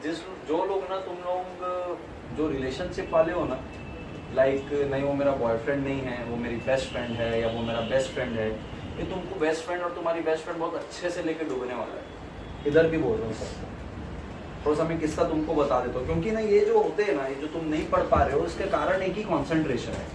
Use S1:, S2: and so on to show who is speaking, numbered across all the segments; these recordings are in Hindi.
S1: जिस जो लोग ना तुम लोग जो रिलेशनशिप वाले हो ना, लाइक नहीं वो मेरा बॉयफ्रेंड नहीं है, वो मेरी बेस्ट फ्रेंड है या वो मेरा बेस्ट फ्रेंड है, ये तुमको बेस्ट फ्रेंड और तुम्हारी बेस्ट फ्रेंड बहुत अच्छे से लेके डूबने वाला है। इधर भी बोल रहा हूँ सबको, थोड़ा सा मैं किस्सा तुमको बता देता हूँ, क्योंकि ना ये जो होते हैं ना, ये जो तुम नहीं पढ़ पा रहे हो, इसके कारण एक ही कॉन्सेंट्रेशन है।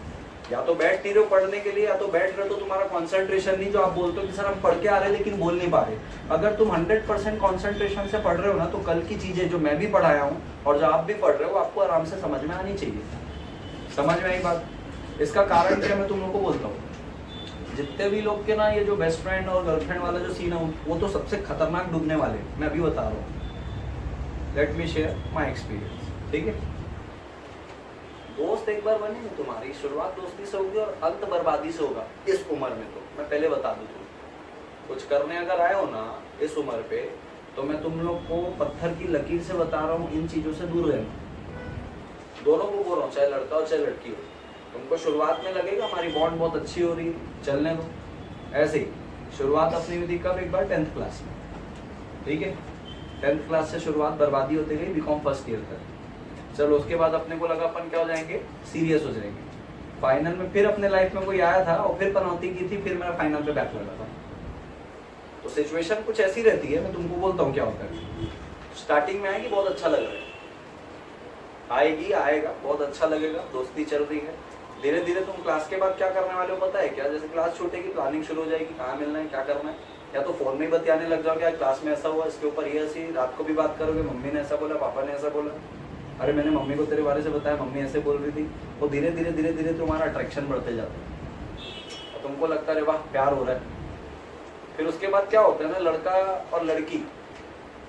S1: या तो बैठ नहीं रहे हो पढ़ने के लिए, या तो बैठ रहे हो तो तुम्हारा कॉन्सेंट्रेशन नहीं, जो आप बोलते हो कि सर हम पढ़ के आ रहे हैं लेकिन बोल नहीं पा रहे। अगर तुम 100% कॉन्सेंट्रेशन से पढ़ रहे हो ना, तो कल की चीजें जो मैं भी पढ़ाया हूँ और जो आप भी पढ़ रहे हो, आपको आराम से समझ में आनी चाहिए। समझ में आई बात? इसका कारण क्या मैं तुम लोग को बोलता हूँ, जितने भी लोग के ना ये जो बेस्ट फ्रेंड और गर्लफ्रेंड वाला जो सीन है, वो तो सबसे खतरनाक डूबने वाले, मैं अभी बता रहा हूँ। Let me share my experience, ठीक है? दोस्त एक बार बने ना तुम्हारी, शुरुआत दोस्ती से होगी और अंत बर्बादी से होगा इस उम्र में। तो मैं पहले बता दूं, तुम कुछ करने अगर आए हो ना इस उम्र पे, तो मैं तुम लोग को पत्थर की लकीर से बता रहा हूँ, इन चीजों से दूर रहना। दोनों को बोल रहा हूँ, चाहे लड़का हो चाहे लड़की हो। तुमको शुरुआत में लगेगा हमारी बॉन्ड बहुत अच्छी हो रही है, चलने दो। ऐसे ही शुरुआत अपनी हुई थी कब? एक बार 10th क्लास में, ठीक है? 10th क्लास से शुरुआत बर्बादी होती गई बीकॉम फर्स्ट ईयर तक। चलो उसके बाद अपने को लगा अपन क्या हो जाएंगे, सीरियस हो जाएंगे। फाइनल में फिर अपने लाइफ में कोई आया था और फिर पनौती की थी, फिर मेरा फाइनल पे बैक लगा था। तो सिचुएशन कुछ ऐसी रहती है, मैं तुमको बोलता हूँ क्या होता है। स्टार्टिंग में आएगी बहुत अच्छा लग रहा है, आएगी आएगा बहुत अच्छा लगेगा, दोस्ती चल रही है। धीरे धीरे तुम क्लास के बाद क्या करने वाले हो पता है क्या? जैसे क्लास छूटेगी प्लानिंग शुरू हो जाएगी, कहाँ मिलना है, क्या करना है। या तो फोन में ही बतियाने लग जाओगे, क्लास में ऐसा हुआ, इसके ऊपर ये ऐसी। रात को भी बात करोगे, मम्मी ने ऐसा बोला, पापा ने ऐसा बोला, अरे मैंने मम्मी को तेरे बारे से बताया, मम्मी ऐसे बोल रही थी। वो धीरे धीरे धीरे धीरे तुम्हारा अट्रैक्शन बढ़ते जाता है और तुमको लगता है वाह प्यार हो रहा है। फिर उसके बाद क्या होता है ना, लड़का और लड़की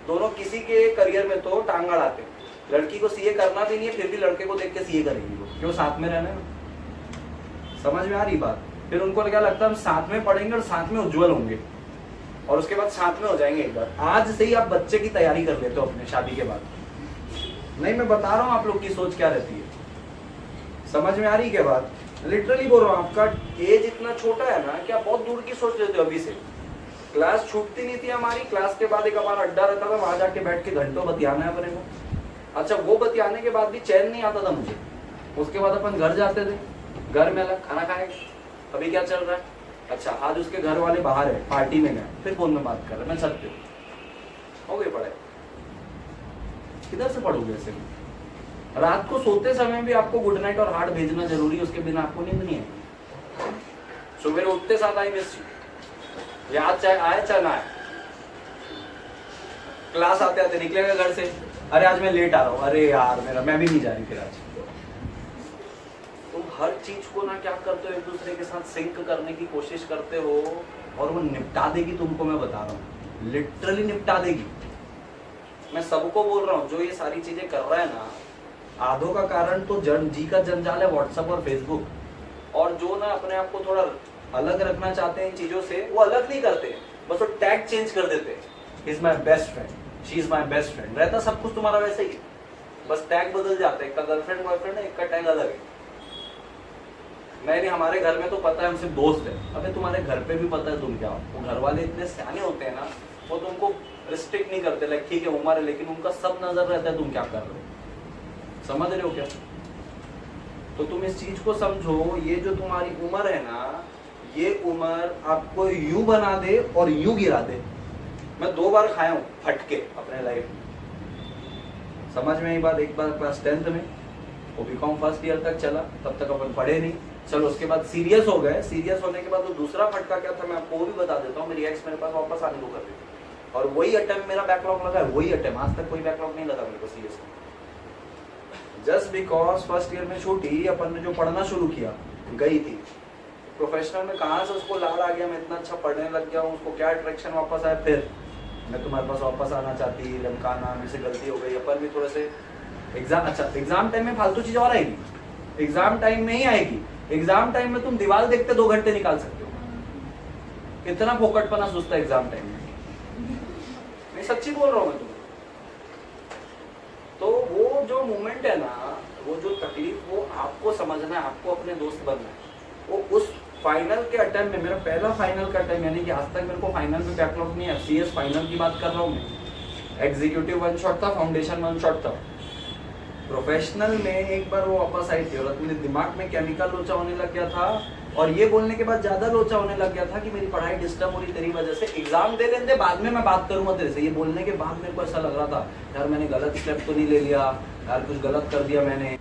S1: दोनों किसी के करियर में तो टांग अड़ाते हैं। लड़की को सीए करना भी नहीं है, फिर भी लड़के को देख के सीए करेगी वो, क्यों? साथ में रहना है। समझ में आ रही बात? फिर उनको क्या लगता है हम साथ में पढ़ेंगे और साथ में उज्जवल होंगे और उसके बाद साथ में हो जाएंगे एक बार। आज से ही आप बच्चे की तैयारी कर लेते हो अपने शादी के बाद। नहीं, मैं बता रहा हूँ आप लोग की सोच क्या रहती है। समझ में आ रही क्या बात? लिटरली बोल रहा हूँ, आपका एज इतना छोटा है ना कि आप बहुत दूर की सोच लेते हो अभी से। क्लास छूटती नहीं थी हमारी, क्लास के बाद एक हमारा अड्डा रहता था, वहां जाके बैठ के घंटों बतियाना है अपने को। अच्छा, वो बतियाने के बाद भी चैन नहीं आता था मुझे। उसके बाद अपन घर जाते थे, घर में अलग खाना खाएंगे, अभी क्या चल रहा है, अच्छा आज उसके घर वाले बाहर है, पार्टी में गए, फिर फोन में बात कर रहे, मैं छत पे हो गई पढ़ाई। किधर से पढ़ोगे ऐसे में? रात को सोते समय भी आपको गुड नाइट और हार्ट भेजना जरूरी है, उसके बिना आपको नींद नहीं है। सुबह उठते साथ आई मिस यू, याद चाहे आए चाहे ना आए। क्लास आते आते निकलेगा घर से, अरे आज मैं लेट आ रहा हूँ, अरे यार मेरा मैं भी नहीं जा रही फिर आज। तुम हर चीज को ना क्या करते हो, एक दूसरे के साथ सिंक करने की कोशिश करते हो और वो निपटा देगी तुमको, मैं बता रहा हूँ, लिटरली निपटा देगी। मैं सबको बोल रहा हूँ जो ये सारी चीजें कर रहा है ना, आधों का कारण तो जी का जंजाल है व्हाट्सएप और फेसबुक। और जो ना अपने आप को थोड़ा अलग रखना चाहते हैं इन चीजों से, वो अलग नहीं करते, बस वो टैग चेंज कर देते हैं। Is my best friend, she is my best friend, रहता सब कुछ तुम्हारा वैसे ही, बस टैग बदल जाता है। एक का गर्लफ्रेंड बॉयफ्रेंड है, एक का टैग अलग है। नहीं हमारे घर में तो पता है हम सिर्फ दोस्त है। अबे तुम्हारे घर पे भी पता है तुम क्या हो। वो घर वाले इतने सियाने होते हैं ना, वो तुमको रिस्ट्रिक्ट नहीं करते, लाइक ठीक है उम्र है, लेकिन उनका सब नजर रहता है तुम क्या कर रहे हो। समझ रहे हो क्या? तो तुम इस चीज को समझो, ये जो तुम्हारी उम्र है ना, ये उम्र आपको यूं बना दे और यूं गिरा दे। मैं 2 बार खाया हूं फटके अपने लाइफ में। समझ में आई बात? एक बार क्लास 10th में, वो बीकॉम फर्स्ट ईयर तक चला, तब तक अपन पढ़े नहीं। चलो उसके बाद सीरियस हो गए, सीरियस होने के बाद वो दूसरा फटका क्या था मैं आपको वो भी बता देता हूँ। मेरी एक्स मेरे पास वापस आने को कर रही थी और वही अटेम्प्ट मेरा बैकलॉग लगा है, वही अटेम्प्ट। आज तक कोई बैकलॉग नहीं लगा मेरे को serious. Just because first year में छूटी, अपन ने जो पढ़ना शुरू किया, गई थी प्रोफेशनल में, कहाँ से उसको लाल आ गया, मैं इतना अच्छा पढ़ने लग गया हूँ, उसको क्या अट्रैक्शन वापस आया। फिर मैं तुम्हारे पास वापस आना चाहती, लमकाना, मेरे से गलती हो गई। अपन भी थोड़े से एग्जाम, अच्छा एग्जाम टाइम में फालतू चीज और आएगी, एग्जाम टाइम में ही आएगी। एग्जाम टाइम में तुम दीवार देखते 2 घंटे निकाल सकते हो, इतना फोकटपना सोचता है एग्जाम टाइम में। मैं सच्ची बोल रहा हूँ मैं तुम्हें। तो वो जो मोमेंट है ना, वो जो तकलीफ, वो आपको समझना है, आपको अपने दोस्त बनना है। वो उस फाइनल के अटेम्प्ट में, मेरा पहला फाइनल का अटेम्प्ट, यानी कि आज तक मेरे को फाइनल में बैकलॉग नहीं है, सीएस फाइनल की बात कर रहा हूँ मैं। एग्जीक्यूटिव वन शॉट था, फाउंडेशन वन शॉट था। प्रोफेशनल में एक बार वो वापस आई थी और अपने दिमाग में केमिकल लोचा होने लग गया था, और ये बोलने के बाद ज्यादा लोचा होने लग गया था कि मेरी पढ़ाई डिस्टर्ब हो रही तेरी वजह से, एग्जाम दे लेते बाद में मैं बात करूंगा तेरे से। ये बोलने के बाद मेरे को ऐसा लग रहा था यार मैंने गलत स्टेप तो नहीं ले लिया, यार कुछ गलत कर दिया मैंने।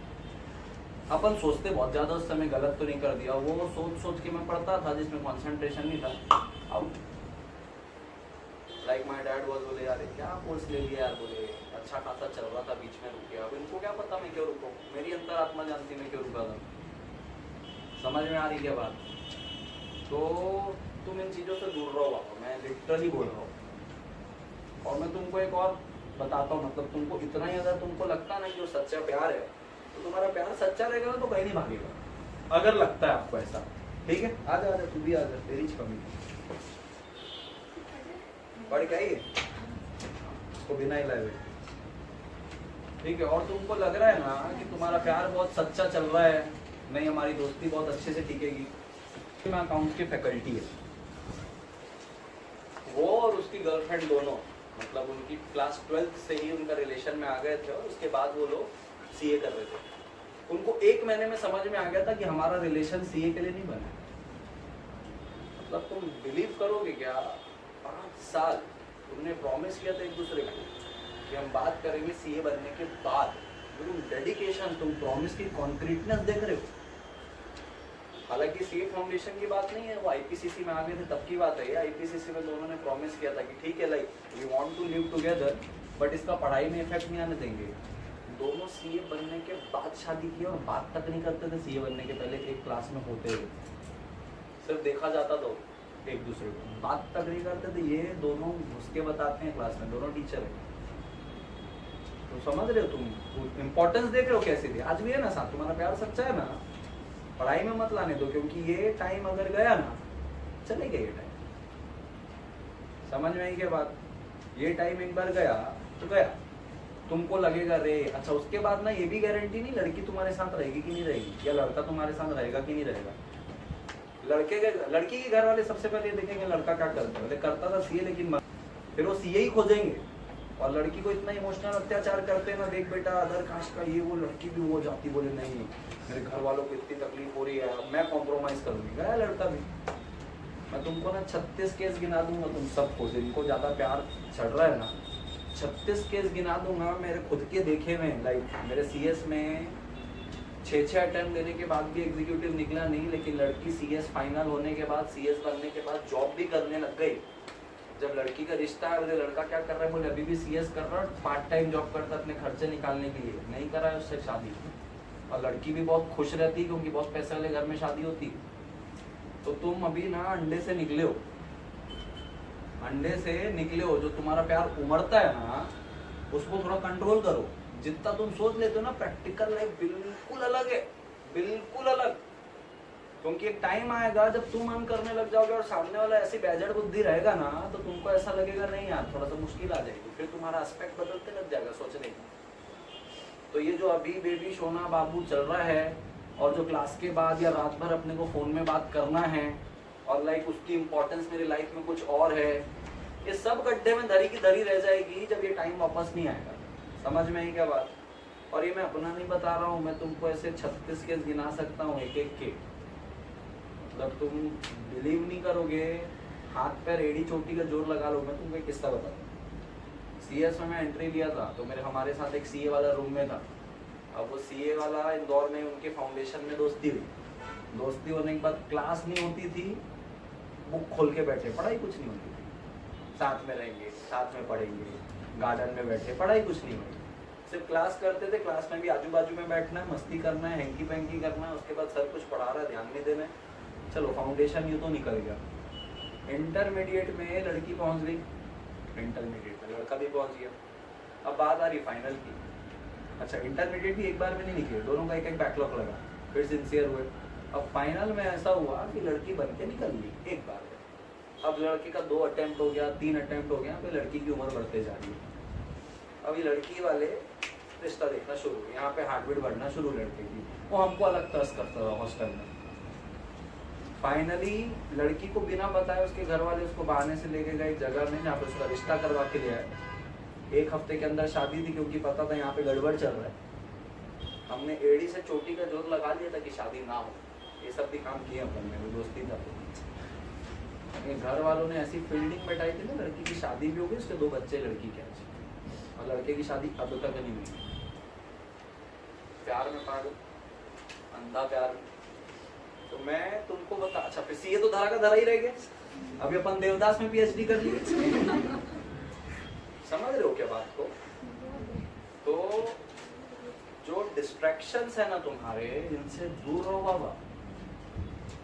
S1: अपन सोचते बहुत ज्यादा उस समय गलत तो नहीं कर दिया, वो सोच सोच के मैं पढ़ता था जिसमें कंसंट्रेशन नहीं था। Out like my dad was, बोले यार क्या कोर्स ले लिया यार, बोले अच्छा खासा चल रहा था बीच में रुक गया। अब इनको क्या पता मैं क्यों रुका, मेरी अंतरात्मा जानती मैं क्यों रुका था। समझ में आ रही क्या बात? तो तुम इन चीज़ों से दूर रहो बाबा, मैं लिटरली बोल रहा हूँ। और मैं तुमको एक और बताता हूँ, मतलब तुमको इतना ही अगर तुमको लगता ना जो सच्चा प्यार है, तो तुम्हारा प्यार सच्चा रहेगा तो कहीं नहीं भागेगा, अगर लगता है आपको ऐसा। ठीक है, आ जा तू भी आ जा, तेरी कमी पढ़ के आइए इसको बिना ही लाए। ठीक है, और तुमको लग रहा है ना कि तुम्हारा प्यार बहुत सच्चा चल रहा है, नहीं हमारी दोस्ती बहुत अच्छे से टिकेगी। मैं अकाउंट की फैकल्टी है, वो और उसकी गर्लफ्रेंड दोनों, मतलब उनकी क्लास 12th से ही उनका रिलेशन में आ गए थे, और उसके बाद वो लोग सीए कर रहे थे। उनको 1 महीने में समझ में आ गया था कि हमारा रिलेशन सीए के लिए नहीं बना। मतलब तुम बिलीव करोगे क्या, 5 साल उन्होंने प्रॉमिस किया था एक दूसरे को कि हम बात करेंगे सीए बनने के बाद। तुम डेडिकेशन, तुम प्रॉमिस की कॉन्क्रीटनेस देख रहे हो। हालांकि सीए फाउंडेशन की बात नहीं है, वो आईपीसीसी में आ गए थे तब की बात है। आईपीसीसी में दोनों ने प्रॉमिस किया था कि ठीक है like we want to live together, but इसका पढ़ाई में इफेक्ट नहीं आने देंगे। दोनों सीए बनने के बाद शादी की, और बात तक नहीं करते थे सीए बनने के पहले, एक क्लास में होते हुए सिर्फ देखा जाता था एक दूसरे को, बात तक नहीं करते थे। ये दोनों घुस के बताते हैं क्लास में, दोनों टीचर है। तो समझ रहे हो तुम इम्पोर्टेंस देख रहे हो कैसे थी। आज भी है ना साथ, तुम्हारा प्यार सच्चा है ना, पढ़ाई में मत लाने दो, क्योंकि ये टाइम अगर गया ना चले गए। ये टाइम समझ में आई क्या बात? ये टाइम एक बार गया तो गया, तुमको लगेगा रे अच्छा। उसके बाद ना ये भी गारंटी नहीं लड़की तुम्हारे साथ रहेगी कि नहीं रहेगी, या लड़का तुम्हारे साथ रहेगा कि नहीं रहेगा। लड़की के घर वाले सबसे पहले देखेंगे लड़का क्या करता है, करता था सीए लेकिन फिर वो सीए ही खोजेंगे। और लड़की को इतना इमोशनल अत्याचार करते हैं ना, देख बेटा अदर कास्ट का ये वो, लड़की भी वो जाती, बोले नहीं मेरे घर वालों को इतनी तकलीफ हो रही है, मैं कॉम्प्रोमाइज करूंगी। गया लड़का भी। मैं तुमको ना 36 केस गिना दूंगा तुम सबको, जिनको ज्यादा प्यार चढ़ रहा है ना, 36 केस गिना दूंगा मेरे खुद के देखे में। लाइक मेरे सीएस में 6 अटेम्प्ट देने के बाद भी एग्जीक्यूटिव निकला नहीं, लेकिन लड़की सीएस फाइनल होने के बाद, सीएस बनने के बाद जॉब भी करने लग गई। जब लड़की का रिश्ता है, बोले लड़का क्या कर रहा है, बोले अभी भी सीएस कर रहा है, पार्ट टाइम जॉब करता है अपने खर्चे निकालने के लिए, नहीं करा है उससे शादी। और लड़की भी बहुत खुश रहती क्योंकि बहुत पैसे वाले घर में शादी होती। तो तुम अभी ना अंडे से निकले हो, अंडे से निकले हो। जो तुम्हारा प्यार उमड़ता है ना, उसको थोड़ा कंट्रोल करो। जितना तुम सोच लेते हो ना, प्रैक्टिकल लाइफ बिल्कुल अलग है, बिल्कुल अलग। क्योंकि एक टाइम आएगा जब तुम हम करने लग जाओगे और सामने वाला ऐसी बैजड़ बुद्धि रहेगा ना, तो तुमको ऐसा लगेगा नहीं यार थोड़ा सा मुश्किल आ जाएगी, फिर तुम्हारा एस्पेक्ट बदलते लग जाएगा सोचने का। तो ये जो अभी बेबी सोना बाबू चल रहा है, और जो क्लास के बाद या रात भर अपने को फोन में बात करना है, और लाइक उसकी इम्पोर्टेंस मेरी लाइफ में कुछ और है, ये सब गड्ढे में धरी की धरी रह जाएगी जब ये टाइम वापस नहीं आएगा। समझ में आई क्या बात? और ये मैं अपना नहीं बता रहा हूँ, मैं तुमको ऐसे 36 केस गिना सकता हूँ एक एक के। मतलब तुम बिलीव नहीं करोगे, हाथ पैर एड़ी चोटी का जोर लगा लो। मैं तुमको एक किस्सा बताता हूँ। सीएस में मैं एंट्री लिया था, तो मेरे हमारे साथ एक सीए वाला रूम में था। अब वो सीए वाला इंदौर में, उनके फाउंडेशन में दोस्ती हुई। दोस्ती होने के बाद क्लास नहीं होती थी, बुक खोल के बैठे, पढ़ाई कुछ नहीं होती थी। साथ में रहेंगे, साथ में पढ़ेंगे, गार्डन में बैठे, पढ़ाई कुछ नहीं हुई, सिर्फ क्लास करते थे। क्लास में भी आजू बाजू में बैठना है, मस्ती करना है, हैंकी पैंकी करना है। उसके बाद सर कुछ पढ़ा रहा है, ध्यान नहीं देना है। चलो फाउंडेशन यूँ तो निकल गया। इंटरमीडिएट में लड़की पहुंच गई, इंटरमीडिएट में लड़का भी पहुंच गया। अब बात आ रही फाइनल की। अच्छा इंटरमीडिएट भी एक बार में नहीं निकले, दोनों का एक एक बैकलॉग लगा, फिर सिंसियर हुए। अब फाइनल में ऐसा हुआ कि लड़की बन के निकल गई एक बार में। अब लड़के का 2 अटेम्प्ट हो गया, 3 अटेम्प्ट हो गया, फिर लड़की की उम्र बढ़ते जा रही है। अब ये लड़की वाले रिश्ता देखना शुरू हुए, यहाँ पे हार्ट बीट बढ़ना शुरू लड़के की। वो हमको अलग तरस करता था हॉस्टल में। फाइनली लड़की को बिना बताए उसके घर वाले उसको बहाने से लेके गए एक जगह में, जहाँ पे उसका रिश्ता करवा के ले आए। 1 हफ्ते के अंदर शादी थी, क्योंकि पता था यहाँ पे गड़बड़ चल रहा है। हमने एड़ी से चोटी का जोर लगा लिया था कि शादी ना हो। ये सब भी काम किए अपन ने, दोस्ती था। घर वालों ने ऐसी फील्डिंग बैठाई थी ना, लड़की की शादी भी हो गई, उसके 2 बच्चे लड़की के, और लड़के की शादी अब तक नहीं हुई। प्यार में पागल, अंधा प्यार में। तो मैं तुमको बता, अच्छा फिर सीए तो धरा का धरा ही रह गया। अभी अपन देवदास में पीएचडी कर लिए। समझ रहे हो क्या बात को? तो जो डिस्ट्रैक्शंस है ना तुम्हारे, इनसे दूर रहो बाबा,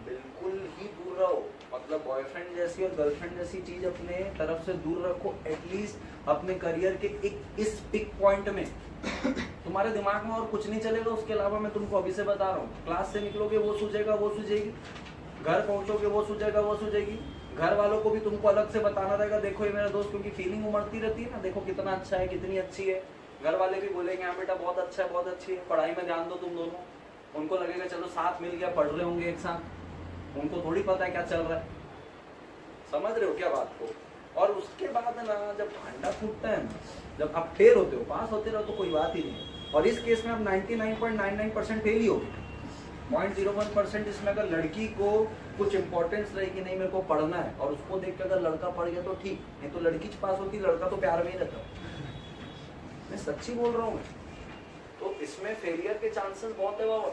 S1: बिल्कुल ही दूर रहो। मतलब बॉयफ्रेंड जैसी और गर्लफ्रेंड जैसी चीज अपने तरफ से दूर रखो। एटलीस्ट अपने करियर के इस पिक पॉइंट में तुम्हारे दिमाग में और कुछ नहीं चलेगा। उसके अलावा मैं तुमको अभी से बता रहा हूँ, क्लास से निकलोगे वो सूझेगा, वो सूझेगी, घर पहुंचोगे वो सूझेगा, वो सूझेगी। घर वालों को भी तुमको अलग से बताना रहेगा, देखो ये मेरा दोस्त, क्योंकि फीलिंग उमड़ती रहती है ना, देखो कितना अच्छा है, कितनी अच्छी है। घर वाले भी बोलेंगे हाँ बेटा बहुत अच्छा है, बहुत अच्छी है, पढ़ाई में ध्यान दो तुम दोनों। उनको लगेगा चलो साथ मिल गया, पढ़ रहे होंगे एक साथ, उनको थोड़ी पता है क्या चल रहा है। समझ रहे हो क्या बात को? और उसके बाद ना जब भांडा फूटता है ना, जब आप फेल होते हो, पास होते रहो तो कोई बात ही नहीं। और इस केस में आप 99.99% फेल ही होगे। 0.01% इसमें अगर लड़की को कुछ इंपॉर्टेंस रहेगी, नहीं मेरे को पढ़ना है, और उसको देख के अगर लड़का पढ़ गया तो ठीक, नहीं तो लड़की पास होती, लड़का तो प्यार में ही रहता। मैं सच्ची बोल रहा हूँ। तो इसमें फेलियर के चांसेस बहुत है बाबा।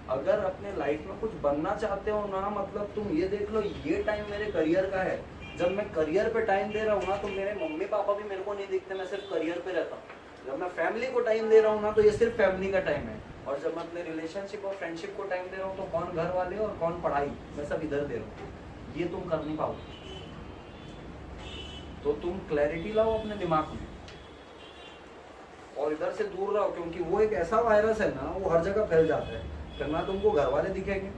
S1: अगर अपने लाइफ में कुछ बनना चाहते हो ना, मतलब तुम ये देख लो, ये टाइम मेरे करियर का है। जब मैं करियर पे टाइम दे रहा हूँ ना, तो मेरे मम्मी पापा भी मेरे को नहीं दिखते, मैं सिर्फ करियर पे रहता हूँ। जब मैं फैमिली को टाइम दे रहा हूँ ना, तो ये सिर्फ फैमिली का टाइम है। और जब मैं अपने रिलेशनशिप और फ्रेंडशिप को टाइम दे रहा हूँ, तो कौन घर वाले और कौन पढ़ाई, मैं सब इधर दे रहा हूँ। ये तुम कर नहीं पाओगे। तो तुम क्लैरिटी लाओ अपने दिमाग में और इधर से दूर रहो, क्योंकि वो एक ऐसा वायरस है ना, वो हर जगह फैल जाता है। फिर ना तुमको घर वाले दिखेंगे,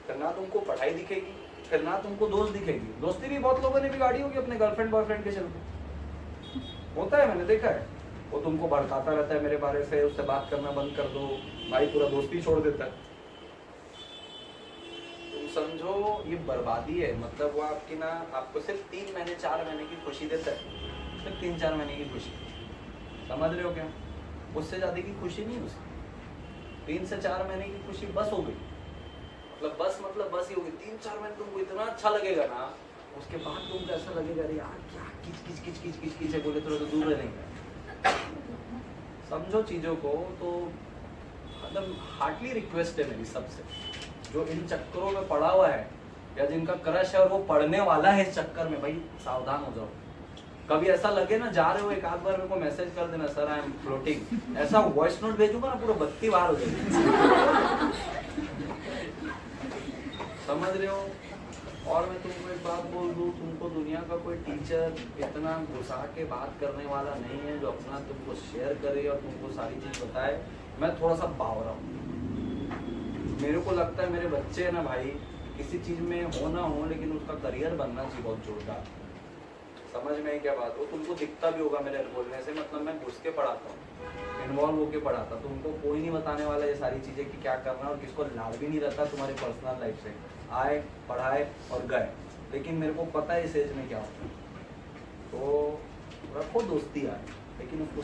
S1: फिर ना तुमको पढ़ाई दिखेगी, फिर ना तुमको दोस्त दिखेगी। दोस्ती भी बहुत लोगों ने बिगाड़ी होगी अपने गर्लफ्रेंड बॉयफ्रेंड के चलते। होता है, मैंने देखा है। वो तुमको भड़काता रहता है मेरे बारे से, उससे बात करना बंद कर दो, भाई पूरा दोस्ती छोड़ देता है। तुम समझो ये बर्बादी है। मतलब वो आपकी ना, आपको सिर्फ 3 महीने 4 महीने की खुशी देता है, सिर्फ 3-4 महीने की खुशी। समझ रहे हो क्या? उससे ज्यादा की खुशी नहीं उसकी। 3 से 4 महीने की खुशी बस हो गई। मतलब बस ही हो गई। 3-4 महीने तुमको इतना अच्छा लगेगा ना, उसके बाद तुमको ऐसा लगेगा अरे यार क्या किच किच है, बोले थोड़ा तो दूर रहेंगे। समझो चीजों को। तो मतलब हार्डली रिक्वेस्ट है मेरी सबसे, जो इन चक्करों में पड़ा हुआ है या जिनका क्रश है और वो पढ़ने वाला है इस चक्कर में, भाई सावधान हो जाओ। कभी ऐसा लगे ना, जा रहे हो, एक आध बार मेरे को मैसेज कर देना, सर आई एम फ्लोटिंग। ऐसा वॉइस नोट भेजूंगा ना, पूरा बत्ती बाहर हो जाएगी। समझ रहे हो? और मैं तुमको एक बात बोल दूं, तुमको दुनिया का कोई टीचर इतना घुसा के बात करने वाला नहीं है जो अपना तुमको शेयर करे और तुमको सारी चीज बताए। मैं थोड़ा सा बावरा हूँ। मेरे को लगता है मेरे बच्चे है ना भाई, किसी चीज में हो ना हो, लेकिन उसका करियर बनना चाहिए बहुत जोरदार। समझ में क्या बात? वो तुमको दिखता भी होगा मेरे बोलने से। मतलब मैं घुस के पढ़ाता हूँ, इन्वॉल्व होके पढ़ाता। तुमको कोई नहीं बताने वाला ये सारी चीजें कि क्या करना, और किसको लाड़ भी नहीं रहता तुम्हारी पर्सनल लाइफ से। आए, पढ़ाए और गए। लेकिन मेरे को पता है इस एज में क्या होता है। तो रखो दोस्ती यार, लेकिन उसको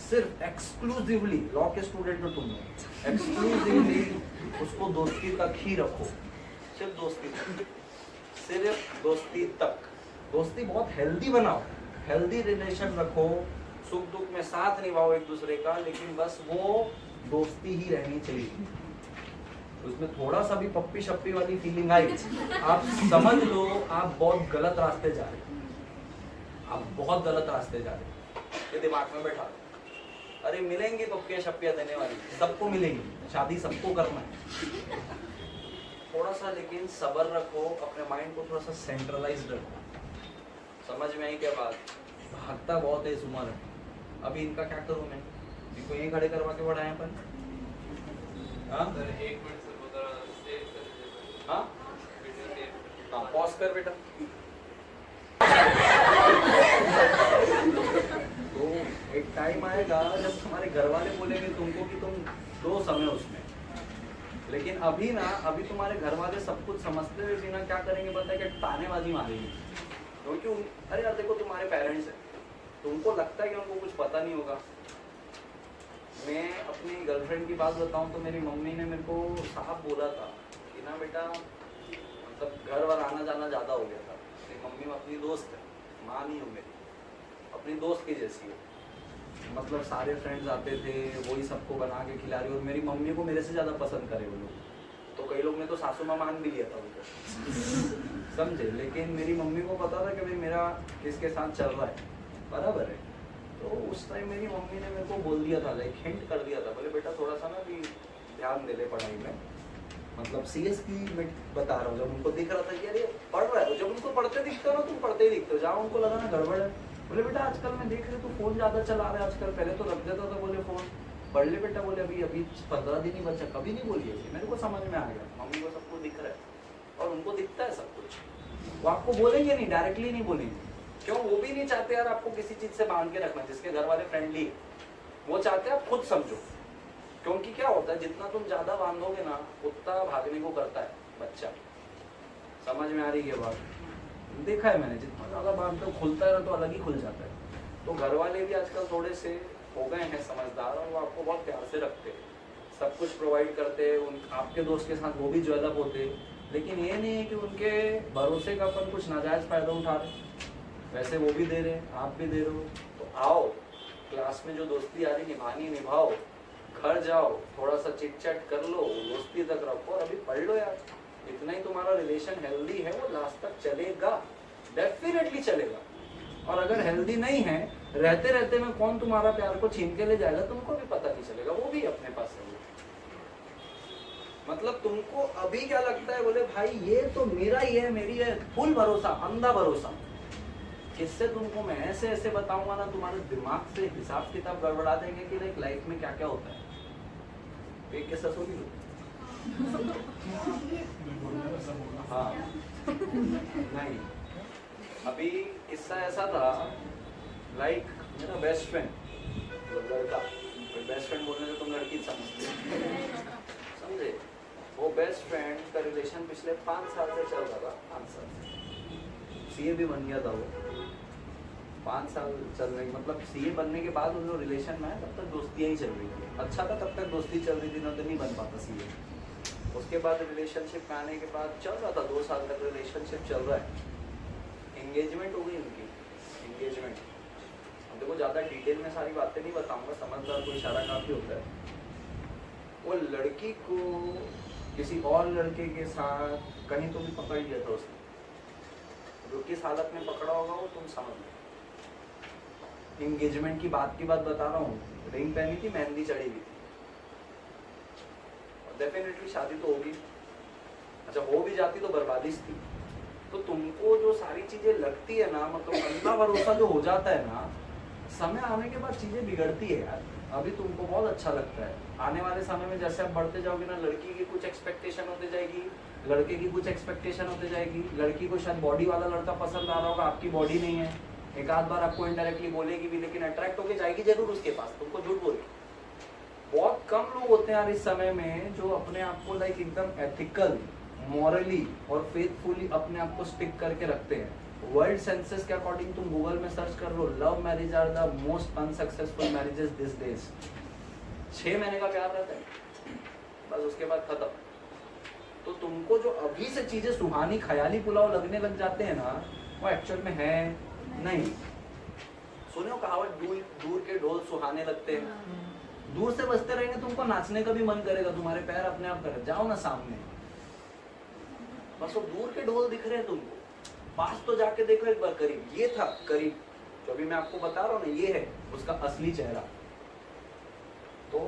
S1: सिर्फ एक्सक्लूसिवली, लॉ के स्टूडेंट हो तुम लोग, एक्सक्लूसिवली उसको दोस्ती तक ही रखो। सिर्फ दोस्ती तक, सिर्फ दोस्ती तक। दोस्ती बहुत हेल्दी बनाओ, हेल्दी रिलेशन रखो, सुख दुख में साथ निभाओ एक दूसरे का, लेकिन बस वो दोस्ती ही रहनी चाहिए। उसमें थोड़ा सा भी पप्पी शप्पी वाली फीलिंग आई, आप समझ लो आप बहुत गलत रास्ते जा रहे, आप बहुत गलत रास्ते जा रहे। ये दिमाग में बैठा, अरे मिलेंगी पप्पियाँ शप्पियाँ देने वाली, सबको मिलेंगी, शादी सबको करना है। थोड़ा सा लेकिन सब्र रखो, अपने माइंड को थोड़ा सा सेंट्रलाइज्ड रखो। समझ में आई क्या बात? भागता बहुत है इस उम्र में। अभी इनका क्या करूं मैं? इनको यहीं खड़े करवा के बढ़ाए अपन। हाँ सर, 1 मिनट सर, हाँ पॉज कर बेटा। तो एक टाइम आएगा जब तुम्हारे घर वाले बोलेंगे तुमको कि तुम दो समय उसमें। लेकिन अभी ना, अभी तुम्हारे घर वाले सब कुछ समझते हुए भी ना क्या करेंगे पता है? कि तानेबाजी मारेंगे। क्योंकि अरे यार देखो तुम्हारे पेरेंट्स हैं, तुमको लगता है कि उनको कुछ पता नहीं होगा। मैं अपनी गर्लफ्रेंड की बात बताऊं तो मेरी मम्मी ने मेरे को साफ बोला था कि ना बेटा, मतलब घर वार आना जाना ज़्यादा हो गया था। मेरी मम्मी अपनी दोस्त है, माँ नहीं हो मेरी, अपनी दोस्त की जैसी है। मतलब सारे फ्रेंड्स आते थे, वही सबको बना के खिला रही, और मेरी मम्मी को मेरे से ज़्यादा पसंद करे वो लोग। तो कई लोग ने तो सासू माँ मान भी लिया था उनको, समझे। लेकिन मेरी मम्मी को पता था कि भाई मेरा किसके साथ चल रहा है, बराबर है। तो उस टाइम मेरी मम्मी ने मेरे को बोल दिया था, लाइक हिंट कर दिया था, बोले बेटा थोड़ा सा ना भी ध्यान दे ले पढ़ाई में। मतलब सीरियसली मैं बता रहा हूँ, जब उनको दिख रहा था कि अरे पढ़ रहा है, जब उनको पढ़ते दिखते हो ना, तुम पढ़ते ही दिखते हो, जहाँ उनको लगा ना गड़बड़ है, बोले बेटा आजकल मैं देख रही हूँ तू फोन ज़्यादा चला रहा है आजकल, पहले तो रख देता था, बोले फोन पढ़ ले बेटा। बोले अभी अभी 15 दिन ही बचा, कभी नहीं बोली ऐसी। मेरे को समझ में आ गया, मम्मी को सब कुछ दिख रहा है और उनको दिखता है सब कुछ। वो आपको बोलेंगे नहीं, डायरेक्टली नहीं बोलेंगे, क्यों? वो भी नहीं चाहते यार आपको किसी चीज से बांध के रखना, जिसके घर वाले फ्रेंडली है वो चाहते हैं आप खुद समझो। क्योंकि क्या होता है, जितना तुम ज्यादा बांधोगे ना उतना भागने को करता है बच्चा। समझ में आ रही है बात? देखा है मैंने, जितना ज्यादा बांधते हो खुलता है ना तो अलग ही खुल जाता है। तो घर वाले भी आजकल थोड़े से हो गए हैं समझदार, और वो आपको बहुत प्यार से रखते हैं, सब कुछ प्रोवाइड करते हैं। उन आपके दोस्त के साथ वो भी ज्वेलअप होते, लेकिन ये नहीं है कि उनके भरोसे का अपन कुछ नाजायज फायदा उठा रहे। वैसे वो भी दे रहे हैं, आप भी दे रहे हो। तो आओ, क्लास में जो दोस्ती आ रही निभानी निभाओ, घर जाओ थोड़ा सा चिट चैट कर लो, दोस्ती तक रखो और अभी पढ़ लो यार। इतना ही तुम्हारा रिलेशन हेल्दी है, वो लास्ट तक चलेगा, डेफिनेटली चलेगा। और अगर हेल्दी नहीं है, रहते रहते में कौन तुम्हारा प्यार को छीन के ले जाएगा तुमको भी पता नहीं चलेगा, वो भी अपने पास रहेगा। मतलब तुमको अभी क्या लगता है, बोले भाई ये तो मेरा ही है, मेरी है, फुल भरोसा, अंधा भरोसा। किससे तुमको मैं ऐसे ऐसे बताऊंगा ना, तुम्हारे दिमाग से हिसाब किताब गड़बड़ा देंगे कि लाइक लाइफ में क्या क्या होता है। एक किस्सा सुनी लो। हाँ नहीं, अभी किस्सा ऐसा था, लाइक मेरा बेस्ट फ्रेंड, लड़का, बेस्ट फ्रेंड बोलने से तुम लड़की समझते, समझे। वो बेस्ट फ्रेंड का रिलेशन पिछले 5 साल से चल रहा था, 5 साल से। सीए भी बन गया था वो, 5 साल चलने, मतलब सीए बनने के बाद उन लोग रिलेशन में है, तब तक दोस्तियाँ ही चल रही थी। अच्छा था तब तक दोस्ती चल रही थी, ना तो नहीं बन पाता सीए। उसके बाद रिलेशनशिप में आने के बाद चल रहा था, 2 साल तक रिलेशनशिप चल रहा है। एंगेजमेंट हो गई उनकी, एंगेजमेंट। अब देखो ज़्यादा डिटेल में सारी बातें नहीं बताऊंगा, समझदार को इशारा काफ़ी होता है। वो लड़की को किसी और लड़के के साथ कहीं तो भी पकड़ लिया था उसने, जो किस हालत में पकड़ा होगा वो तुम समझ लो। एंगेजमेंट की बात बता रहा हूँ, रिंग पहनी थी, मेहंदी चढ़ी हुई थी, और डेफिनेटली शादी तो होगी। अच्छा हो भी जाती तो बर्बादी थी। तो तुमको जो सारी चीजें लगती है ना, मतलब अंधा भरोसा जो हो जाता है ना, समय आने के बाद चीजें बिगड़ती है यार। अभी तुमको बहुत अच्छा लगता है, आने वाले समय में जैसे आप बढ़ते जाओगे ना, लड़की की कुछ एक्सपेक्टेशन होते जाएगी, लड़के की कुछ एक्सपेक्टेशन होते जाएगी। लड़की को शायद बॉडी वाला लड़का पसंद आ रहा होगा, आपकी बॉडी नहीं है, एक आध बार आपको इनडायरेक्टली बोलेगी भी, लेकिन अट्रैक्ट होके जाएगी जरूर उसके पास, तुमको झूठ बोलेगी। बहुत कम लोग होते हैं यार इस समय में जो अपने आप को लाइक एकदम एथिकल, मॉरली और फेथफुली अपने आप को स्टिक करके रखते हैं। वर्ल्ड सेंसस के अकॉर्डिंग तुम गूगल में सर्च कर लो, love marriage are the most unsuccessful marriages this days. 6 महीने का प्यार रहता है, बस उसके बाद खत्म। तो तुमको जो अभी से चीजें सुहानी ख्याली पुलाव लगने लग जाते हैं ना, वो एक्चुअल में है नहीं। सुने हो कहावत, दूर के ढोल सुहाने लगते हैं। दूर से बजते रहेंगे, तुमको नाचने का भी मन करेगा, तुम्हारे पैर अपने आप करे, जाओ ना सामने, बस वो दूर के ढोल दिख रहे हैं तुमको, पास तो जाके देखो एक बार करीब। ये था करीब, जो अभी मैं आपको बता रहा हूँ ना, ये है उसका असली चेहरा। तो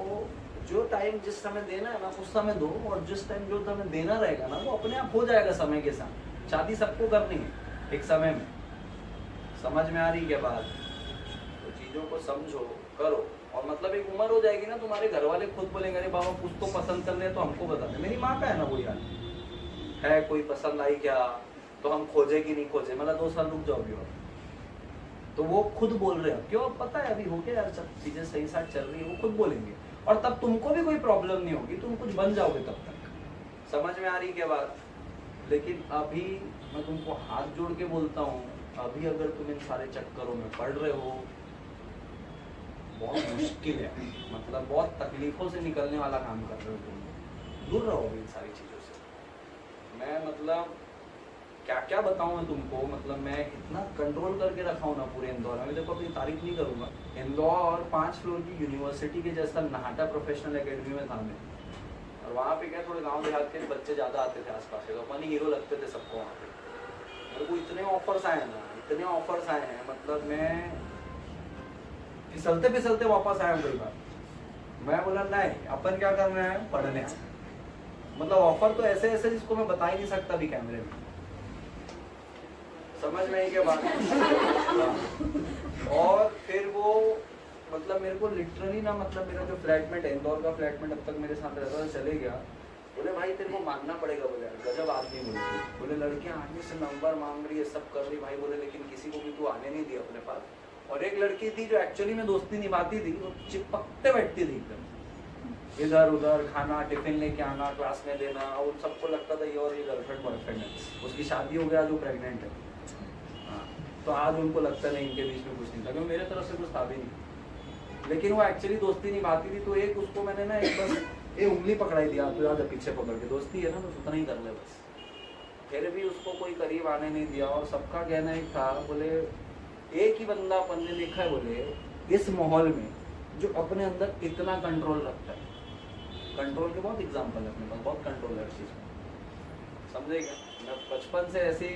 S1: जो टाइम जिस समय देना है ना उस समय दो, और जिस टाइम जो समय देना रहेगा ना वो अपने आप हो जाएगा समय के साथ। शादी सबको करनी है एक समय में, समझ में आ रही क्या बात? तो चीजों को समझो, करो, और मतलब एक उम्र हो जाएगी ना, तुम्हारे घर वाले खुद बोलेंगे अरे बाबा कुछ तो पसंद कर ले तो हमको बता दे। मेरी माँ का है ना वो यार, है कोई पसंद आई क्या, तो हम खोजे कि नहीं खोजे, मतलब 2 साल रुक जाओ भी, और तो वो खुद बोल रहे हैं, क्यों पता है अभी हो गया यार, सब चीजें सही साथ चल रही है, वो खुद बोलेंगे, और तब तुमको भी कोई प्रॉब्लम नहीं होगी, तुम कुछ बन जाओगे तब तक। समझ में आ रही क्या बात? लेकिन अभी मैं तुमको हाथ जोड़ के बोलता हूँ, अभी अगर तुम इन सारे चक्करों में पड़ रहे हो, बहुत मुश्किल है, मतलब बहुत तकलीफों से निकलने वाला काम कर रहे हो तुम। दूर रहो इन सारी चीज़ों से। मैं मतलब क्या क्या बताऊँ मैं तुमको, मतलब मैं इतना कंट्रोल करके रखा हूँ ना पूरे इंदौर में। देखो अपनी तारीफ नहीं करूँगा, इंदौर 5 फ्लोर की यूनिवर्सिटी के जैसा नाहटा प्रोफेशनल एकेडमी में था मैं। और वहाँ पे क्या थोड़े गांव देहात के बच्चे ज़्यादा आते थे आसपास के, तो अपन ही हीरो लगते थे सबको वहाँ पे। मेरे को इतने ऑफर्स आए ना, इतने ऑफर्स आए हैं, मतलब मैं फिसलते फिसलते वापस आया कई बार। मैं बोला नहीं, अपन क्या कर रहे हैं, पढ़ने। मतलब ऑफर तो ऐसे ऐसे जिसको मैं बता ही नहीं सकता अभी कैमरे में, समझ में आई क्या बात। और फिर वो मतलब मेरे को लिटरली ना, मतलब मेरा जो फ्लैटमेट है, इंदौर का फ्लैटमेट अब तक मेरे साथ रहता था, चले गया। बोले भाई तेरे को मानना पड़ेगा, बोले गजब आदमी बोले। बोले लड़कियां आने से नंबर मांग रही है, सब कर रही भाई, बोले लेकिन किसी को भी तू आने नहीं दिया अपने पास। और एक लड़की थी जो एक्चुअली में दोस्ती निभाती थी, वो चिपकते बैठती थी एकदम, इधर उधर खाना टिफिन लेके आना, क्लास में देना, और सबको लगता था ये और ये गर्लफ्रेंड बॉयफ्रेंड है। उसकी शादी हो गया, जो प्रेग्नेंट है। हाँ, तो आज उनको लगता नहीं इनके बीच में कुछ नहीं था, क्योंकि मेरे तरफ से कुछ था भी नहीं। लेकिन वो एक्चुअली दोस्ती निभाती थी, तो एक उसको मैंने ना एक बस ये उंगली पकड़ाई दिया, तो याद है पीछे पकड़ के, दोस्ती है ना तो उतना ही कर ले बस। फिर भी उसको कोई करीब आने नहीं दिया। और सबका कहना एक था, बोले एक ही बंदा अपन ने देखा है, बोले इस माहौल में जो अपने अंदर इतना कंट्रोल रखता है। कंट्रोल के बहुत एग्जाम्पल है अपने पास, बहुत कंट्रोल है हर चीज़ में, समझे क्या। मैं बचपन से ऐसे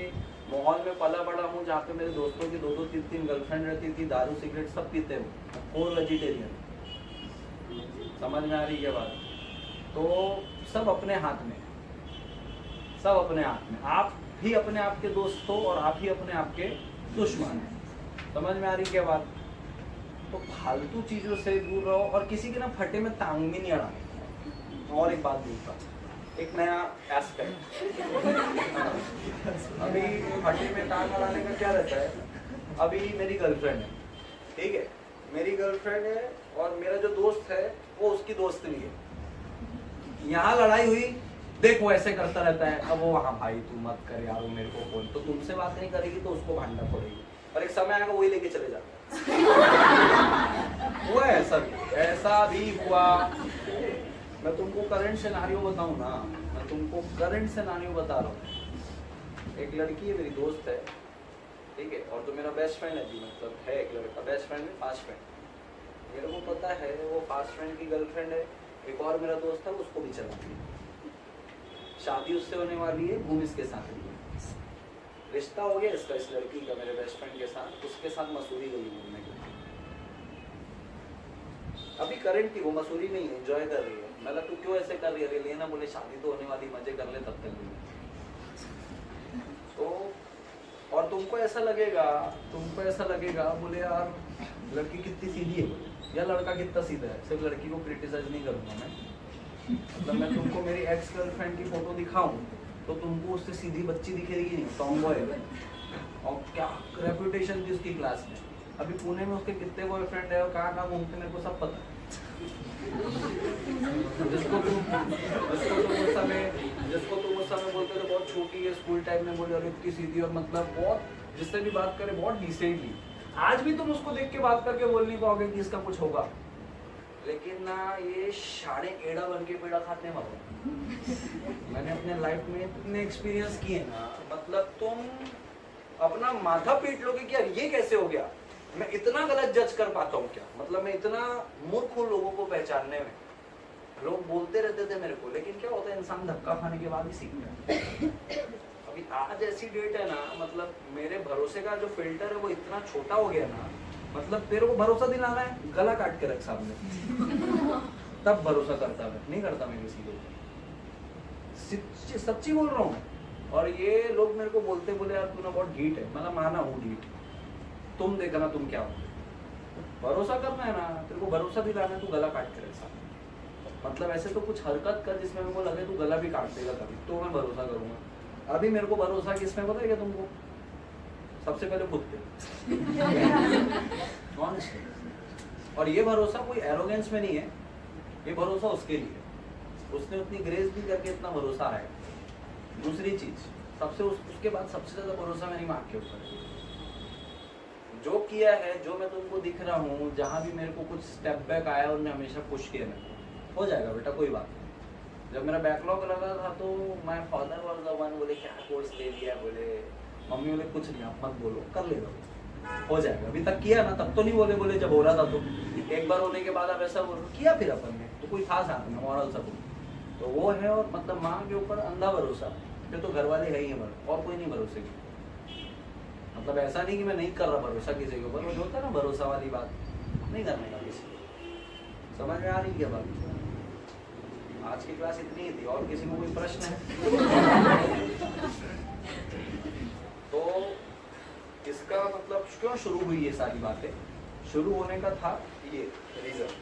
S1: माहौल में पला बड़ा हूँ जहाँ पे मेरे दोस्तों की 2-2 3-3 गर्लफ्रेंड रहती थी, दारू सिगरेट सब पीते हो, कोर वेजिटेरियन, समझ में आ रही है बात। तो सब अपने हाथ में, सब अपने हाथ में। आप भी अपने आप के दोस्त हो और आप ही अपने आप के दुश्मन हैं, समझ में आ रही क्या बात। तो फालतू चीज़ों से दूर रहो, और किसी के ना फटे में टांग भी नहीं अड़ाने। और एक बात दूसरा, एक नया एस्पेक्ट, अभी फटे में टांग अड़ाने का क्या रहता है। अभी मेरी गर्लफ्रेंड है, ठीक है, मेरी गर्लफ्रेंड है, और मेरा जो दोस्त है वो उसकी दोस्त भी है। यहाँ लड़ाई हुई, देख वो ऐसे करता रहता है, अब वो वहाँ भाई तू मत कर यार, वो मेरे को बोल, तो तुमसे बात नहीं करेगी तो उसको भांडना पड़ेगी, और एक समय आएगा वही लेके चले जाता है। हुआ ऐसा भी हुआ। मैं तुमको करंट सिनारियो बताऊं ना, मैं तुमको करंट सिनारियो बता रहा हूँ। एक लड़की है, मेरी दोस्त है, ठीक है, और जो मेरा बेस्ट फ्रेंड है जी, मतलब है एक लड़का, बेस्ट फ्रेंड में फास्ट फ्रेंड। मेरे को पता है वो फास्ट फ्रेंड की गर्लफ्रेंड है, एक और मेरा दोस्त है उसको भी चलाती है, शादी उससे होने वाली है, घूम इसके साथ रही है, रिश्ता हो गया इसका, इस लड़की का मेरे बेस्ट फ्रेंड के साथ। उसके साथ मसूरी गई घूमने के लिए, अभी करंट थी, वो मसूरी में ही एंजॉय कर रही है। मतलब तू क्यों ऐसे कर रही है, लेना बोले शादी तो होने वाली, मजे कर ले तब तक भी। तो और तुमको ऐसा लगेगा बोले यार लड़की कितनी सीधी है, या लड़का कितना सीधा है। सिर्फ लड़की को क्रिटिसाइज नहीं करूंगा मैं, मतलब मैं तुमको मेरी एक्स गर्लफ्रेंड की फोटो दिखाऊं तो तुमको उससे सीधी बच्ची दिखेगी नहीं, टॉमबॉय है। और क्या रेपुटेशन थी उसकी क्लास में, अभी पुणे में उसके कितने बॉयफ्रेंड है और कहाँ कहाँ घूमते मेरे को सब पता है। जिसको तुम उस समय बोलते थे बहुत छोटी है, स्कूल टाइम में बोले और इतनी सीधी, और मतलब बहुत जिससे भी बात करे बहुत डिसेंटली, आज भी तुम उसको देख के बात करके बोल नहीं पाओगे कि इसका कुछ होगा। लेकिन ना ये शाणे एड़ा बन के पेड़ा खाते वाला मैंने अपने लाइफ में इतने एक्सपीरियंस किए ना, मतलब तुम अपना माथा पीट लोगे कि यार ये कैसे हो गया, मैं इतना गलत जज कर पाता हूँ क्या, मतलब मैं इतना मूर्ख हूँ लोगों को पहचानने में। लोग बोलते रहते थे मेरे को, लेकिन क्या होता है इंसान धक्का खाने के बाद ही सीखता है। अभी आज ऐसी डेट है ना, मतलब मेरे भरोसे का जो फिल्टर है वो इतना छोटा हो गया ना, मतलब तेरे को भरोसा दिलाना है, गला काट के रख सामने तब भरोसा करता है, नहीं करता मैं किसी को, सच्ची बोल रहा हूँ। और ये लोग मेरे को बोलते बोले यार तू ना बहुत ढीठ है, मतलब माना हूँ ढीठ, तुम देखना तुम क्या हो, भरोसा करना है ना, तेरे को भरोसा दिलाना है, तू गला काट के रख सामने। मतलब ऐसे तो कुछ हरकत कर जिसमें मेरे को लगे तू गला भी काट देगा कभी, तो मैं भरोसा करूंगा। अभी मेरे को भरोसा किसमें पता है क्या तुमको, सबसे पहले खुद पे और ये भरोसा कोई एरोगेंस में नहीं है, ये भरोसा उसके लिए, उसने उतनी ग्रेस भी करके इतना भरोसा है। दूसरी चीज सबसे उसके बाद सबसे ज्यादा भरोसा मेरी माँ के ऊपर है। जो किया है, जो मैं तुमको दिख रहा हूँ, जहाँ भी मेरे को कुछ स्टेप बैक आया उन्होंने हमेशा पुश किया मेरे को, हो जाएगा बेटा कोई बात नहीं। जब मेरा बैकलॉग लगा था तो my father was the one, बोले क्या कोर्स ले लिया, बोले मम्मी बोले कुछ नहीं आप मत बोलो, कर ले लो, हो जाएगा। अभी तक किया ना, तब तो नहीं बोले, बोले जब हो रहा था तो एक बार होने के बाद आप ऐसा बोलो किया, फिर अपन ने तो कोई था साथ में मॉरल सपोर्ट तो वो है। और मतलब माँ के ऊपर अंधा भरोसा, फिर तो घर वाले है ही हमारे, और कोई नहीं भरोसे की। मतलब ऐसा नहीं कि मैं नहीं कर रहा भरोसा किसी के ऊपर, वो जो होता है ना भरोसा वाली बात, नहीं करने का किसी को। समझ में आ रही है बात? आज की क्लास इतनी ही थी, और किसी को कोई प्रश्न है? तो इसका मतलब क्यों शुरू हुई ये सारी बातें? शुरू होने का था ये रीजन,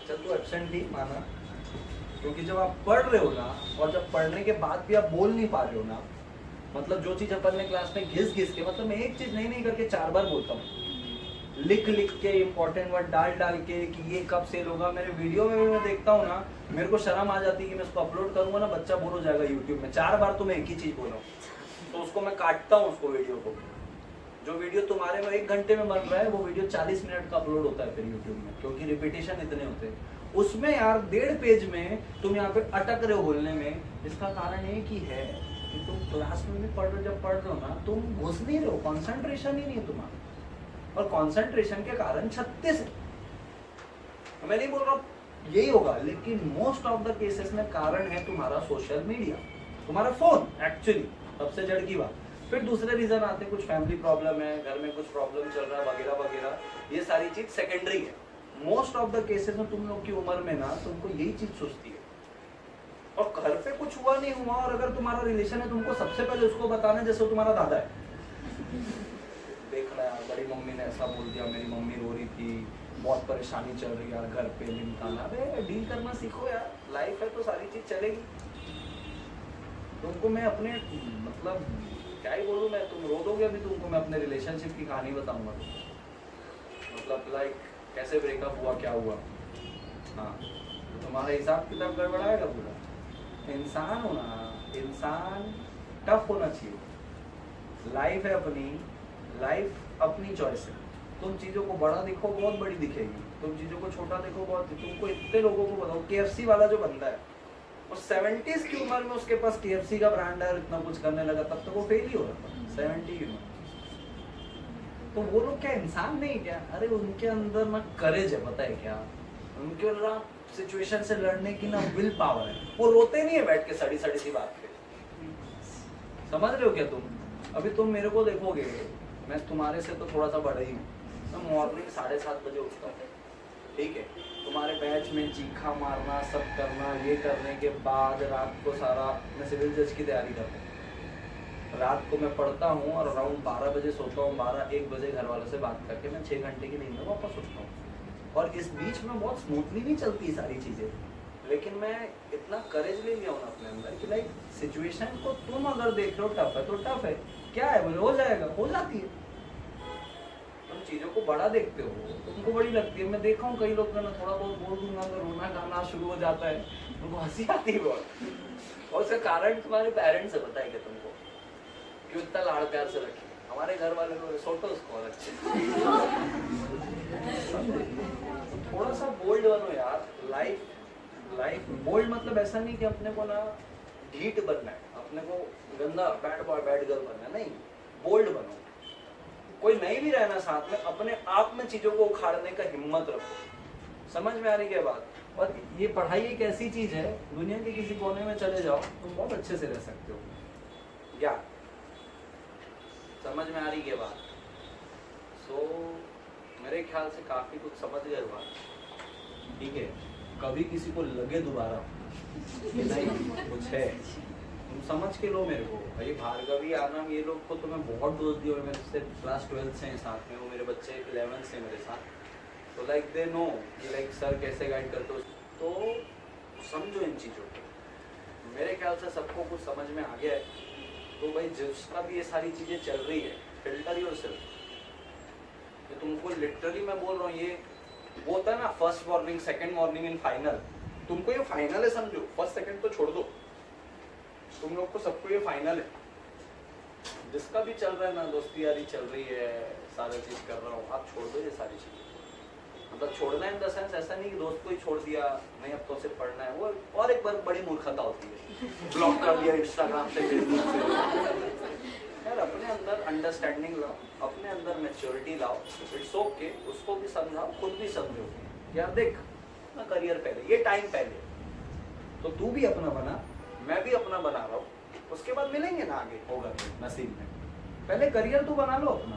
S1: चल तो एब्सेंट थी माना, क्योंकि जब आप पढ़ रहे हो ना, और जब पढ़ने के बाद भी आप बोल नहीं पा रहे हो ना, मतलब जो चीज अपन ने क्लास में घिस घिस के, मतलब मैं एक चीज नहीं करके 4 बार बोलता हूँ, लिख लिख के इंपॉर्टेंट वर्ड डाल डाल के कि ये कब सेल होगा। मेरे वीडियो में भी मैं देखता हूँ ना, मेरे को शर्म आ जाती है कि मैं उसको अपलोड करूंगा ना, बच्चा बोर हो जाएगा यूट्यूब में। 4 बार तो मैं एक ही चीज बोला हूँ, तो उसको मैं काटता हूँ उसको वीडियो को। जो वीडियो तुम्हारे में 1 घंटे में बन रहा है, वो वीडियो 40 मिनट का अपलोड होता है फिर यूट्यूब में, क्योंकि रिपीटेशन इतने होते हैं उसमें। यार 1.5 पेज में तुम यहाँ पे अटक रहे हो बोलने में, इसका कारण एक ही है कि तुम क्लास में भी पढ़ रहे हो, जब पढ़ रहे हो ना तुम घुस नहीं रहे हो, कंसंट्रेशन ही नहीं है तुम्हारा, और कंसंट्रेशन के कारण 36 है। मैं नहीं बोल रहा हूँ यही होगा, लेकिन मोस्ट ऑफ द केसेस में कारण है तुम्हारा सोशल मीडिया, तुम्हारा फोन एक्चुअली सबसे जड़ की बात। फिर दूसरे रीजन आते हैं, कुछ फैमिली प्रॉब्लम है, घर में कुछ प्रॉब्लम चल रहा है वगैरह वगैरह, ये सारी चीज सेकेंडरी है। मोस्ट ऑफ द केसेस में तुम लोग की उम्र में ना तुमको यही चीज सोचती है, और घर पे कुछ हुआ नहीं हुआ, और अगर तुम्हारा रिलेशन है तुमको सबसे पहले उसको बताना जैसे वो तुम्हारा दादा है। देखना यार बड़ी मम्मी ने ऐसा बोल दिया, मेरी मम्मी रो रही थी, बहुत परेशानी चल रही है यार घर पे, निकालना। अबे डील करना सीखो यार, लाइफ है तो सारी चीज चलेगी। तुमको मैं अपने मतलब क्या ही बोलूं मैं, तुम रो दोगे अभी तुमको मैं अपने रिलेशनशिप की कहानी बताऊंगा, मतलब लाइक कैसे ब्रेकअप हुआ, क्या हुआ। हाँ तो तुम्हारा हिसाब किताब गड़बड़ाएगा पूरा। इंसान हो ना, इंसान टफ होना चाहिए। लाइफ है अपनी, लाइफ अपनी चॉइस है। तुम चीजों को बड़ा देखो बहुत बड़ी दिखेगी, तुम चीजों को छोटा देखो बहुत। तुमको इतने लोगों को बताओ, KFC वाला जो बंदा है वो 70s की उम्र में उसके पास KFC का ब्रांड है और इतना कुछ करने लगा, तब तक वो फेल ही हो रहा था 70 की उम्र। तो वो लोग क्या इंसान नहीं क्या? अरे उनके अंदर ना करेज है, पता है क्या, उनके अंदर सिचुएशन से लड़ने की ना विल पावर है। वो रोते नहीं है बैठ के सड़ी सड़ी सी बात पे, समझ रहे हो क्या तुम? अभी तुम मेरे को देखोगे, मैं तुम्हारे से तो थोड़ा सा बड़ा ही हूँ, मैं मॉर्निंग 7:30 बजे उठता हूँ, ठीक है। तुम्हारे बैच में चीखा मारना सब करना, ये करने के बाद रात को सारा, मैं सिविल जज की तैयारी करता हूँ, रात को मैं पढ़ता हूँ और अराउंड 12 बजे सोता हूँ, 12-1 बजे घर वालों से बात करके मैं 6 घंटे की नींद में वापस उठता हूँ। और इस बीच में बहुत स्मूथली नहीं चलती सारी चीज़ें, लेकिन मैं इतना करेज ले लिया हूँ ना अपने अंदर कि लाइक सिचुएशन को तुम अगर देख रहे हो टफ है तो टफ है, क्या है बोले हो जाएगा, हो जाती है। तुम चीज़ों को बड़ा देखते हो, तुमको बड़ी लगती है। मैं देखा हूँ कई लोग, मैं थोड़ा बहुत बोल दूंगा तो रोना गाना शुरू हो जाता है, उनको हंसी आती है बहुत, और उसका कारण तुम्हारे पेरेंट्स है, पता है क्या तुमको, क्यों इतना लाड़ प्यार से रखे हमारे घर वाले को, सोटो उसको और अच्छे। थोड़ा सा बोल्ड बनो यार। लाइफ बोल्ड मतलब ऐसा नहीं कि अपने को ना ढीठ बनना है, अपने को गंदा बैड बॉय बैड गर्ल बनना है, नहीं, बोल्ड बनो। कोई नहीं भी रहना साथ में, अपने आप में चीजों को उखाड़ने का हिम्मत रखो। समझ में आ रही है बात? और ये पढ़ाई एक ऐसी चीज है, दुनिया के किसी कोने में चले जाओ तुम बहुत अच्छे से रह सकते हो। क्या समझ में आ रही है बात? सो मेरे ख्याल से काफी कुछ समझ गए बात, ठीक है। कभी किसी को लगे दोबारा कि नहीं कुछ है, तुम समझ के लो मेरे को। भाई भार्गवी आनंद ये लोग को तो मैं बहुत डोज दिया, मेरे से क्लास 12 से हैं साथ में, वो मेरे बच्चे 11 से मेरे साथ, तो लाइक दे नो कि लाइक सर कैसे गाइड करते हो, तो समझो इन चीज़ों को। मेरे ख्याल से सबको कुछ समझ में आ गया है, तो भाई जिसका भी ये सारी चीज़ें चल रही है, फिल्टर योरसेल्फ। तुमको लिटरली मैं बोल रहा हूँ, ये वो होता है ना first warning second warning in final, तुमको ये फाइनल है समझो, फर्स्ट सेकंड तो छोड़ दो, तुम लोग को सबको ये फाइनल है। जिसका भी चल रहा है ना, दोस्ती यारी चल रही है, सारा चीज कर रहा हूँ, आप छोड़ दो ये सारी चीजें। मतलब छोड़ना इन द सेंस ऐसा नहीं कि दोस्त को ही छोड़ दिया, नहीं अब तो उसे पढ़ना है, वो और एक बार बड़ी मूर्खता होती है, ब्लॉक कर दिया इंस्टाग्राम से, फेसबुक से। यार अपने अंदर अंडरस्टैंडिंग लाओ, अपने अंदर मैच्योरिटी लाओ, इट्स ओके, उसको भी समझाओ, खुद भी समझो। यार देख ना, करियर पहले, ये टाइम पहले, तो तू भी अपना बना, मैं भी अपना बना रहा हूँ, उसके बाद मिलेंगे ना आगे, होगा तो नसीब में। पहले करियर तो बना लो अपना।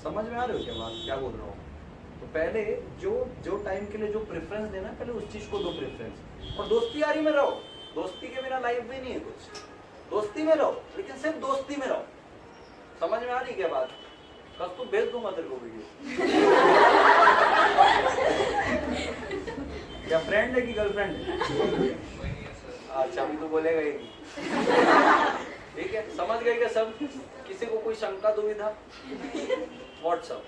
S1: समझ में आ रहे हो क्या बात, क्या बोल रहा हूँ? तो पहले जो टाइम के लिए जो प्रेफरेंस देना, पहले उस चीज को दो प्रेफरेंस। और दोस्ती यारी में रहो, दोस्ती के बिना लाइफ भी नहीं है कुछ, दोस्ती में रहो, लेकिन सिर्फ दोस्ती में रहो। समझ में आ रही क्या बात? कल तो भेज दूंगा तेरे को वीडियो। क्या फ्रेंड है कि गर्लफ्रेंड है? अच्छा अभी तो बोलेगा ही नहीं। ठीक है, समझ गए क्या सब? किसी को कोई शंका दुविधा? व्हाट्सअप।